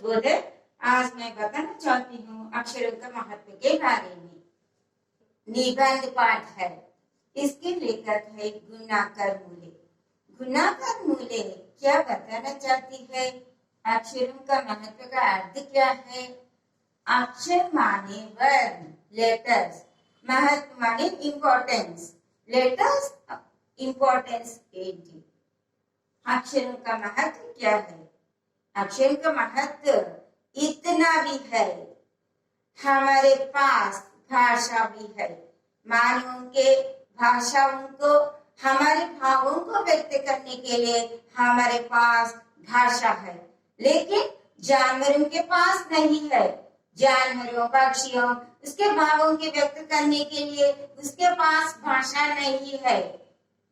शुभोदय। आज मैं बताना चाहती हूँ अक्षरों का महत्व के बारे में। निबंध पाठ है, इसके लेखक है गुणाकर मूले। गुणाकर मूले क्या बताना चाहती है? अक्षरों का महत्व का अर्थ क्या है? अक्षर माने वर्ण, लेटर्स। महत्व माने इम्पोर्टेंस, लेटर्स इम्पोर्टेंस 80। अक्षरों का महत्व क्या है? अक्षर का महत्व इतना भी है, हमारे पास भाषा भी है। मानव के भाषाओं को, हमारे भावों को व्यक्त करने के लिए हमारे पास भाषा है, लेकिन जानवरों के पास नहीं है। जानवरों, पक्षियों, उसके भावों के व्यक्त करने के लिए उसके पास भाषा नहीं है।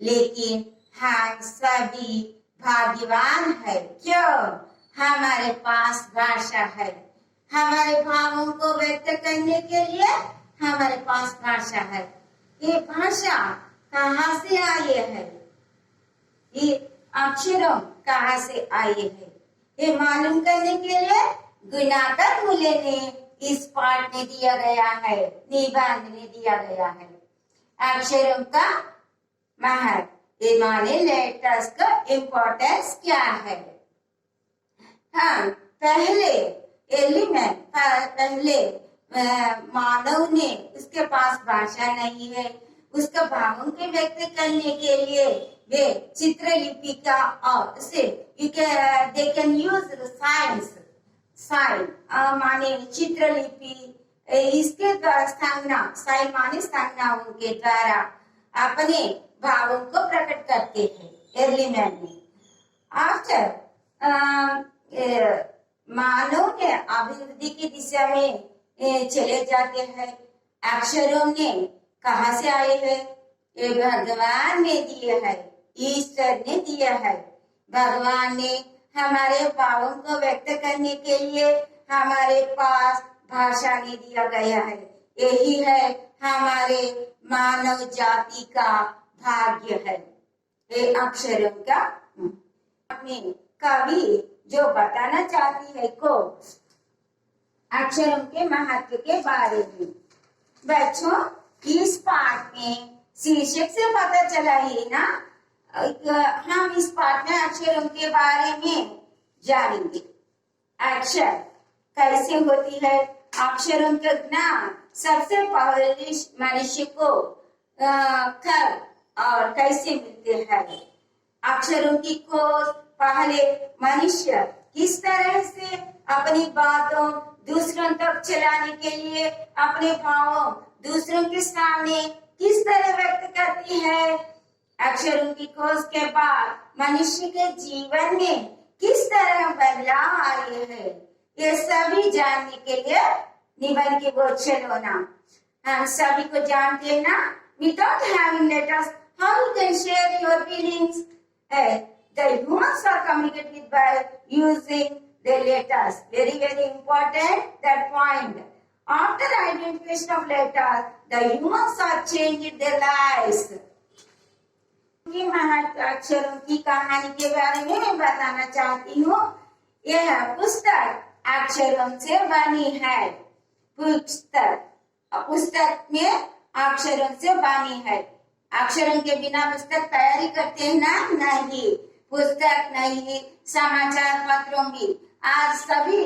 लेकिन हम सभी भाग्यवान है, क्यों? हमारे पास भाषा है। हमारे भावों को व्यक्त करने के लिए हमारे पास भाषा है। ये भाषा कहाँ से आई है? ये अक्षरों कहाँ से आए हैं? ये मालूम करने के लिए गुणाकर मूले ने इस पाठ में दिया गया है, निबंध में दिया गया है। अक्षरों का महत्व, ये माने लेटर्स का इम्पोर्टेंस क्या है? हाँ, पहले एलिमेंट, पहले मानव ने, उसके पास भाषा नहीं है, उसका भावों के व्यक्त करने के लिए वे चित्रलिपि का और से दे कैन यूज साइन माने चित्रलिपि, इसके द्वारा संज्ञा, साइन माने संज्ञाओं के द्वारा अपने भावों को प्रकट करते हैं एलिमेंट में। आफ्टर मानव के अभिवृद्धि की दिशा में चले जाते हैं। अक्षरों ने कहाँ से आए हैं? ये भगवान ने दिए है, ईश्वर ने दिया है। भगवान ने हमारे भावों को व्यक्त करने के लिए हमारे पास भाषा ने दिया गया है। यही है हमारे मानव जाति का भाग्य है, ये अक्षरों का। अपने कवि जो बताना चाहती है को अक्षरों के महत्व के बारे में। बच्चों, इस पाठ में शीर्षक से पता चला ही ना, हम इस पाठ में अक्षरों के बारे में जानेंगे। अक्षर कैसे होती है, अक्षरों का ज्ञान सबसे पहले मनुष्य को कब और कैसे मिलते हैं? अक्षरों की खोज पहले मनुष्य किस तरह से अपनी बातों दूसरों तक चलाने के लिए अपने भावों दूसरों के सामने किस तरह व्यक्त करती है? अक्षरों की खोज के बाद मनुष्य के जीवन में किस तरह बदलाव आए हैं, ये सभी जानने के लिए निबंध की बोझ चलो ना। हम सभी को जानते हैं ना, without having letters, how you can share your feelings? The humans are communicated by using the letters. Very, very important that point. After identification of letters, the humans are changed their lives. महत्व अक्षरों की कहानी के बारे में मैं बताना चाहती हूँ। यह पुस्तक अक्षरों से बनी है। पुस्तक में अक्षरों से बनी है। अक्षरों के बिना पुस्तक तैयारी करते हैं ना? नहीं, पुस्तक नहीं, समाचार पत्रों भी। आज सभी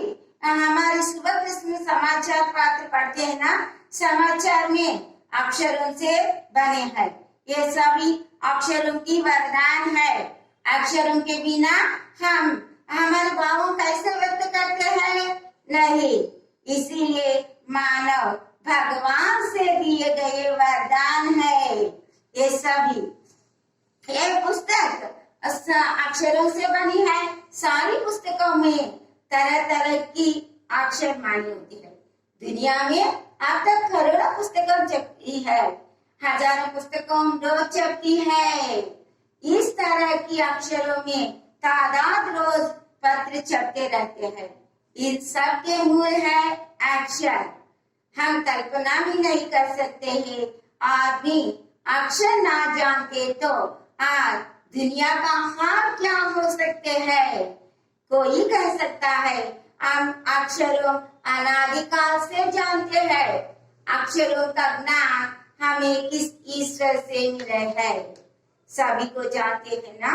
हमारे सुबह में समाचार पत्र पढ़ते हैं ना, समाचार में अक्षरों से बने हैं। ये सभी अक्षरों की वरदान है। अक्षरों के बिना हम हमारे भावों कैसे व्यक्त करते हैं? नहीं, इसीलिए मानव भगवान से दिए गए वरदान है ये सभी। ये पुस्तक अक्षरों से बनी है। सारी पुस्तकों में तरह तरह की अक्षर मानी होती है। दुनिया में अब तक करोड़ों पुस्तकें छपती है, हजारों पुस्तकों रोज छपती है। इस तरह की अक्षरों में तादाद रोज पत्र छपते रहते हैं। इन सब के मूल है अक्षर। हम कल्पना भी नहीं कर सकते हैं, आदमी अक्षर ना जानते तो आज दुनिया का हाल क्या हो सकते हैं। कोई कह सकता है हम अक्षरों अनादिकाल से जानते हैं। अक्षरों का ज्ञान हमें किस ईश्वर से मिले है? सभी को जानते हैं ना,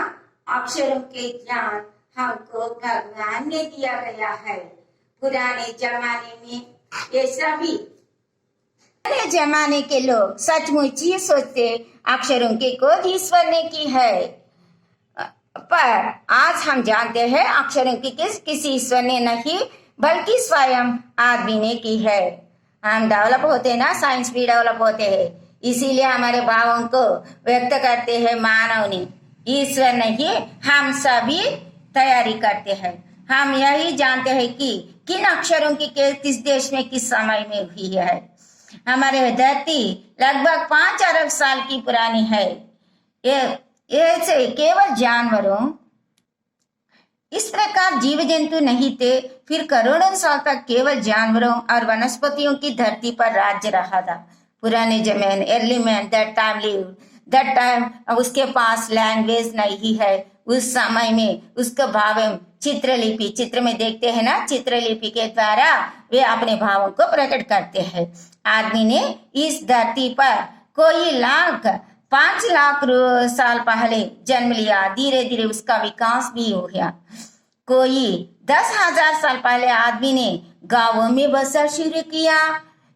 अक्षरों के ज्ञान हमको भगवान ने दिया गया है। पुराने जमाने में ये सभी पुराने जमाने के लोग सचमुच ये सोचते अक्षरों की खोज ईश्वर ने की है, पर आज हम जानते हैं अक्षरों की किसी ईश्वर ने नहीं बल्कि स्वयं आदमी ने की है। हम डेवलप होते हैं ना, साइंस भी डेवलप होते हैं, इसीलिए हमारे भावों को व्यक्त करते हैं मानव ने, ईश्वर नहीं। हम सभी तैयारी करते हैं। हम यही जानते हैं कि किन अक्षरों की किस देश में किस समय में हुई है। हमारे धरती लगभग 5 अरब साल की पुरानी है। ऐसे केवल जानवरों, इस प्रकार जीव जंतु नहीं थे। फिर करोड़ों साल तक केवल जानवरों और वनस्पतियों की धरती पर राज्य रहा था। पुराने जमाने अर्ली मैन दैट टाइम उसके पास लैंग्वेज नहीं है। उस समय में उसका भाव चित्रलिपि, चित्र में देखते हैं ना, चित्रलिपि के द्वारा वे अपने भावों को प्रकट करते हैं। आदमी ने इस धरती पर कोई 5 लाख साल पहले जन्म लिया। धीरे धीरे उसका विकास भी हो गया। कोई 10,000 साल पहले आदमी ने गांवों में बसना शुरू किया।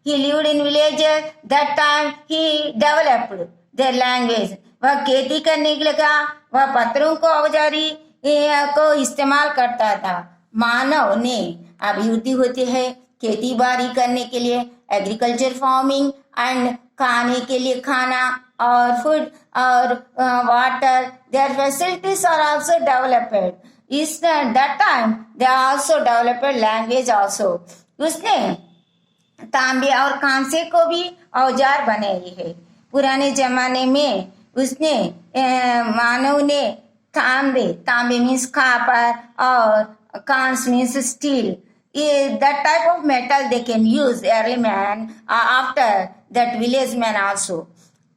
He lived in villages. That time he developed their language. वह खेती करने लगा। वह पत्थरों को औजारी को इस्तेमाल करता था। मानव ने अभिवृद्धि होती है खेती बाड़ी करने के लिए, एग्रीकल्चर फार्मिंग एंड खाने के लिए खाना और फूड और water, their facilities are also developed. Is that time they also developed language also. उसने तांबे और कांसे को भी औजार बनाए है। पुराने जमाने में उसने मानव ने तांबे मीन्स कॉपर और कांस means steel, that type of metal they can use early man after that village man also.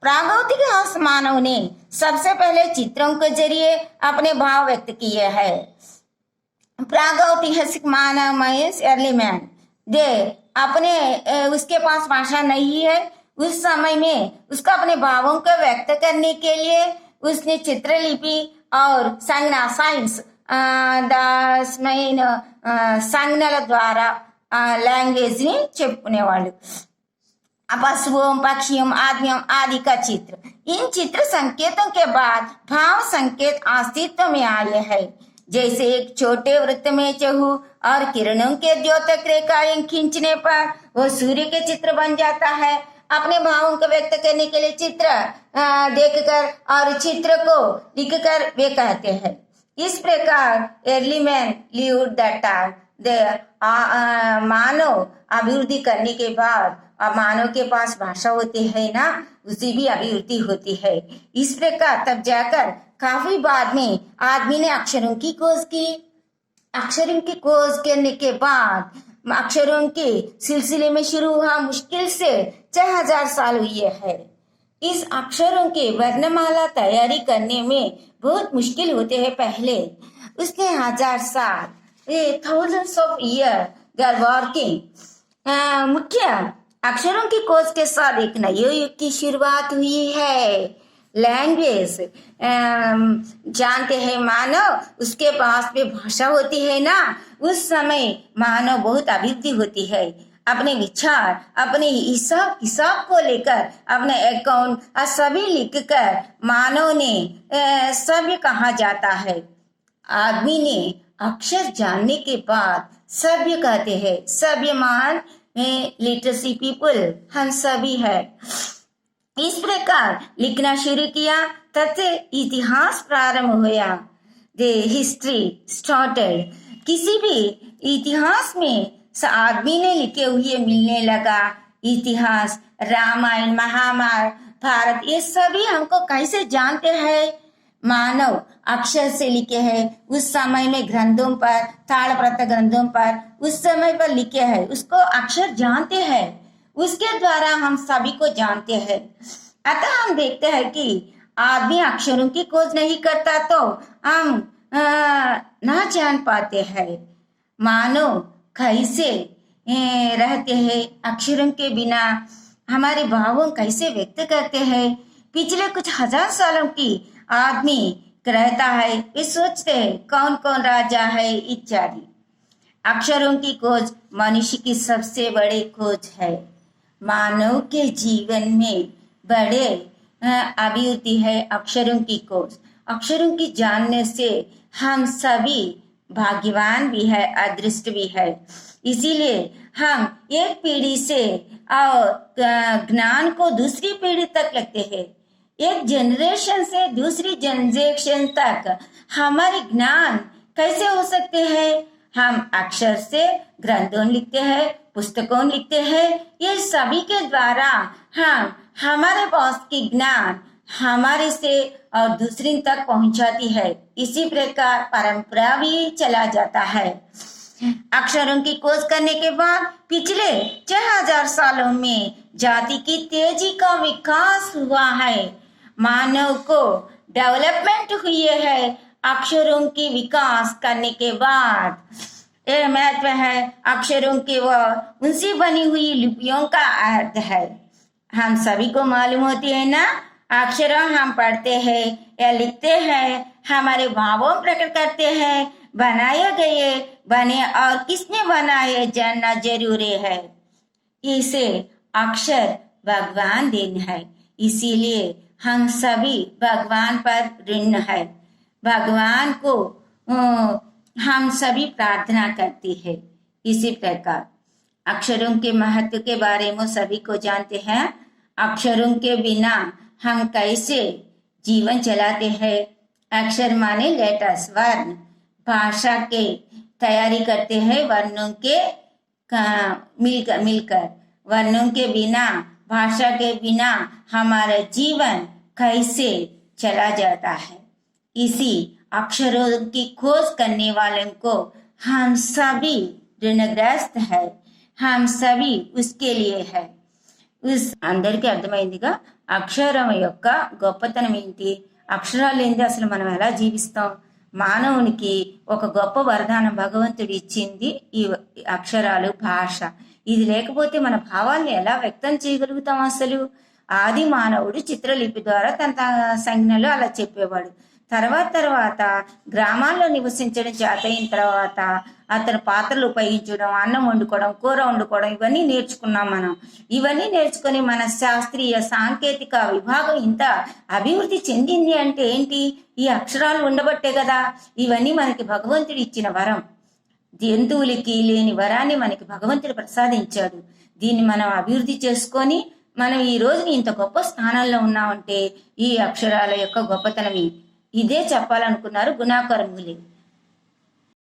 प्रागैतिहासिक मानव ने सबसे पहले चित्रों के जरिए अपने भाव व्यक्त किए हैं। प्रागैतिहासिक मानव मीन्स अर्ली मैन, दे अपने उसके पास भाषा नहीं है। उस समय में उसका अपने भावों को व्यक्त करने के लिए उसने चित्रलिपि और संज्ञा साइंस సంజ్ఞల ద్వారా लैंग्वेज ने చెప్పుకునే వాళ్ళు। पशुओं, पक्षियों, आदमियों आदि का चित्र। इन चित्र संकेतों के बाद भाव संकेत अस्तित्व में आए हैं। जैसे एक छोटे वृत्त में चहु और किरणों के द्योतक रेखाएं खींचने पर वो सूर्य के चित्र बन जाता है। अपने भावों को व्यक्त करने के लिए चित्र देखकर और चित्र को लिखकर वे कहते हैं। इस प्रकार early man lived that time. मानव अभिवृद्धि करने के बाद मानव के पास भाषा होती है ना, उसी भी अभिवृद्धि होती है। इस प्रकार तब जाकर काफी बाद में आदमी ने अक्षरों की खोज की। अक्षरों की खोज करने के बाद अक्षरों के सिलसिले में शुरू हुआ मुश्किल से 6,000 साल हुए है। इस अक्षरों के वर्णमाला तैयारी करने में बहुत मुश्किल होते हैं। पहले उसने 1000 साल, thousands of years they are working। मुख्य अक्षरों की खोज के साथ एक नए युग की शुरुआत हुई है। लैंग्वेज जानते हैं मानव, उसके पास भी भाषा होती है ना। उस समय मानव बहुत अभिवृद्धि होती है। अपने विचार, अपने हिसाब किताब को लेकर, अपने अकाउंट सभी लिखकर मानव ने सभ्य कहा जाता है। आदमी ने अक्षर जानने के बाद सभ्य कहते हैं। सभ्य मान लिटरेसी पीपल हम सभी है। इस प्रकार लिखना शुरू किया, तथा इतिहास प्रारंभ हुआ। The history started. किसी भी इतिहास में आदमी ने लिखे हुए मिलने लगा। इतिहास, रामायण, महाभारत, ये सभी हमको कैसे जानते हैं? मानव अक्षर से लिखे हैं। उस समय में ग्रंथों पर, ताड़पत्र ग्रंथों पर उस समय पर लिखे हैं, उसको अक्षर जानते हैं। उसके द्वारा हम सभी को जानते हैं। अतः हम देखते हैं कि आदमी अक्षरों की खोज नहीं करता तो हम ना जान पाते हैं। मानो कैसे रहते हैं, अक्षरों के बिना हमारे भावों कैसे व्यक्त करते हैं। पिछले कुछ हजार सालों की आदमी रहता है, वे सोचते हैं कौन कौन राजा है इत्यादि। अक्षरों की खोज मनुष्य की सबसे बड़ी खोज है। मानव के जीवन में बड़े अभिवृद्धि है अक्षरों की खोज। अक्षरों की जानने से हम सभी भाग्यवान भी है, अदृष्ट भी है। इसीलिए हम एक पीढ़ी से और ज्ञान को दूसरी पीढ़ी तक लगते हैं। एक जनरेशन से दूसरी जनरेशन तक हमारे ज्ञान कैसे हो सकते हैं। हम अक्षर से ग्रंथों लिखते हैं, पुस्तकों लिखते हैं। ये सभी के द्वारा हम हमारे पास की ज्ञान हमारे से और दूसरी तक पहुंचाती है। इसी प्रकार परंपरा भी चला जाता है। अक्षरों की खोज करने के बाद पिछले 6000 सालों में जाति की तेजी का विकास हुआ है। मानव को डेवलपमेंट हुई है अक्षरों की विकास करने के बाद। यह महत्व है अक्षरों के व उनसे बनी हुई लिपियों का अर्थ है। हम सभी को मालूम होती है ना, अक्षर हम पढ़ते हैं या लिखते हैं, हमारे भावों प्रकट करते हैं। बनाए गए बने और किसने बनाए जानना जरूरी है। इसे अक्षर भगवान देन है, इसीलिए हम सभी भगवान पर ऋण है। भगवान को हम सभी प्रार्थना करती है। इसी प्रकार अक्षरों के महत्व के बारे में सभी को जानते हैं। अक्षरों के बिना हम कैसे जीवन चलाते हैं। अक्षर माने लेटर्स, वर्ण। भाषा के तैयारी करते हैं वर्णों के मिलकर। वर्णों के बिना, भाषा के बिना हमारा जीवन कैसे चला जाता है। इसी अक्षरों की खोज करने वालों को हम सभी ऋणग्रस्त है। हम सभी उसके लिए है। उस అందరికీ అర్థమైందిగా అక్షరం యొక్క గొప్పతనం ఏంటి, అక్షరాలు ఏంటి, అసలు మనం ఎలా జీవిస్తాం. మానవునికి ఒక గొప్ప వరదానం భగవంతుడు ఇచ్చింది ఈ అక్షరాలు, భాష. ఇది లేకపోతే మన భావాల్ని ఎలా వ్యక్తం చేయగలుగుతాం. అసలు ఆది మానవుడు చిత్రలిపి ద్వారా తన సంజ్ఞలు అలా చెప్పేవాడు. తర్వాత గ్రామాల్లో నివసించడం చేతయిన తర్వాత అతను పాత్రలు ఉపయోగించడం, అన్నం వండుకోవడం, కూర వండుకోవడం ఇవన్నీ నేర్చుకున్నాం మనం. ఇవన్నీ నేర్చుకొని మన శాస్త్రీయ సాంకేతిక విభాగం ఇంత అభివృద్ధి చెందింది అంటే ఏంటి, ఈ అక్షరాలు ఉండబట్టే కదా. ఇవన్నీ మనకి భగవంతుడు ఇచ్చిన వరం. జంతువులకి లేని వరాన్ని మనకి భగవంతుడు ప్రసాదించాడు. దీన్ని మనం అభివృద్ధి చేసుకొని మనం ఈ రోజుని ఇంత గొప్ప స్థానంలో ఉన్నామంటే ఈ అక్షరాల యొక్క గొప్పతనం ఇదే చెప్పాలనుకున్నారు గుణాకర్ మూలే.